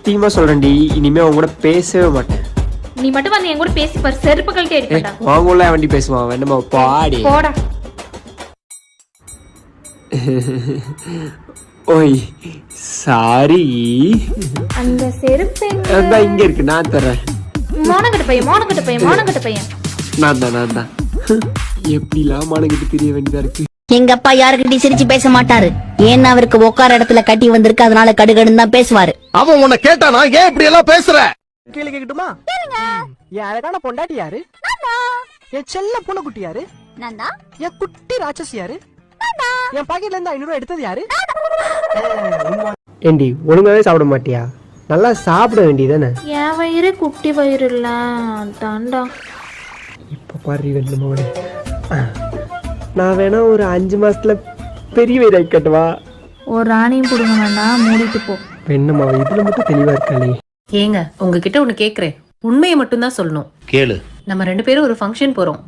சத்தியமா சொல்றேன்டி, இனிமே அவங்க கூட பேசவே மாட்டேன். நீ மட்டும் வந்து என் கூட பேசி பாரு, செருப்பு கழட்டி அடிப்பேன்டா. அவங்க உள்ள வண்டி பேசுவான், வேணுமா பாடி. போடா. ஓய் சாரி. அந்த செருப்பு அதான் இங்க இருக்கு, நான் தரேன். மோனகட்ட பையன், மோனகட்ட பையன், மோனகட்ட பையன். நான் தான். எப்படிலாம் மானங்கிட்டு தெரிய வேண்டியதா இருக்கு. எங்க அப்பா யாருக்கிட்டையும் சிரிச்சு பேச மாட்டாரு. ஏன்னா அவருக்கு உட்கார இடத்துல கட்டி வந்திருக்கு, அதனால கடுகடுன்னு தான் பேசுவாரு. அவன் உன்னை கேட்டானா, ஏன் இப்படி எல்லாம் பேசுற? கேள்வி கேட்கட்டுமா? என் அழகான பொண்டாட்டி யாரு? என் செல்ல பூனைக்குட்டி யாரு? என் குட்டி ராட்சசி யாரு? என் பாக்கெட்ல இருந்து 500 ரூபாய் எடுத்தது யாரு? ஏண்டி ஒழுங்காவே சாப்பிட மாட்டியா? நல்லா சாப்பிட வேண்டியதானே. என் வயிறு குட்டி வயிறு இல்ல தாண்டா. இப்ப பாரு வேணுமோட, நான் வேணா ஒரு 5 மாசத்துல பெரிய வயிறு கட்டுவா. ஒரு ராணியும் புடுங்க வேண்டாம், மூடிட்டு போ. பெண்ணுமா இதுல மட்டும் தெளிவா இருக்காளே. ஏங்க உங்ககிட்ட ஒண்ணு கேக்குறேன், உண்மையை மட்டும் தான் சொல்லணும். கேளு. நம்ம 2 பேரும் ஒரு ஃபங்க்ஷன் போறோம்.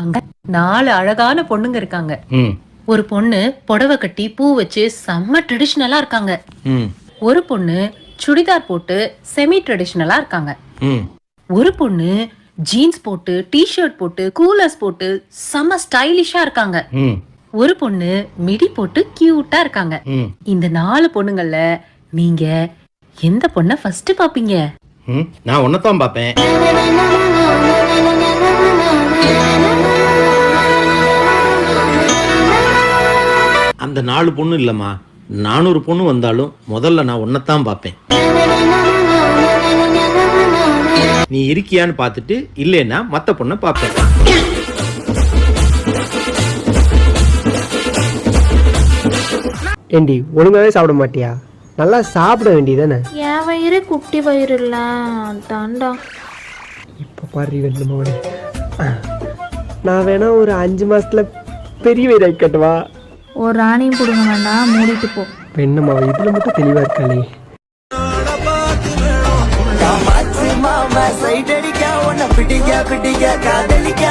அங்க 4 அழகான பொண்ணுங்க இருக்காங்க. ஒரு பொண்ணு புடவை கட்டி பூ வச்சு செம்ம ட்ரெடிஷனலா இருக்காங்க. ஒரு பொண்ணு சுடிதார் போட்டு செமி ட்ரெடிஷனலா இருக்காங்க. ஒரு பொண்ணு ஜீன்ஸ் போட்டு டி-ஷர்ட் போட்டு கூலர்ஸ் போட்டு செம்ம ஸ்டைலிஷா இருக்காங்க. ஒரு பொண்ணு மிடி போட்டு கியூட்டா இருக்காங்க. இந்த 4 பொண்ணுங்கள்ல நீங்க எந்த பொண்ண ஃபர்ஸ்ட் பாப்பீங்க? நான் ஒன்னதான் பாப்பேன். அந்த 4 பொண்ணு இல்லம்மா, 400 பொண்ணு வந்தாலும் முதல்ல நான் ஒன்னதான் பாப்பேன். நீ இருக்கியான்னு பார்த்துட்டு இல்லைன்னா மத்த பொண்ணை பாப்பேன். ஏண்டி ஒழுங்காவே சாப்பிட மாட்டியா? நல்லா சாப்பிட வேண்டியதானே. என் வயிறு குட்டி வயிறு இல்ல தாண்டா. இப்ப பாரு வேணுமோட, நான் வேணா ஒரு 5 மாசத்துல பெரிய வயிறு கட்டுவா. ஒரு ராணியும் புடுங்க வேண்டாம், மூடிட்டு போ. பெண்ணுமா இதுல மட்டும் தெளிவா இருக்காளே. சைட் அடிக்க உன்னை பிடிக்க காதலிக்க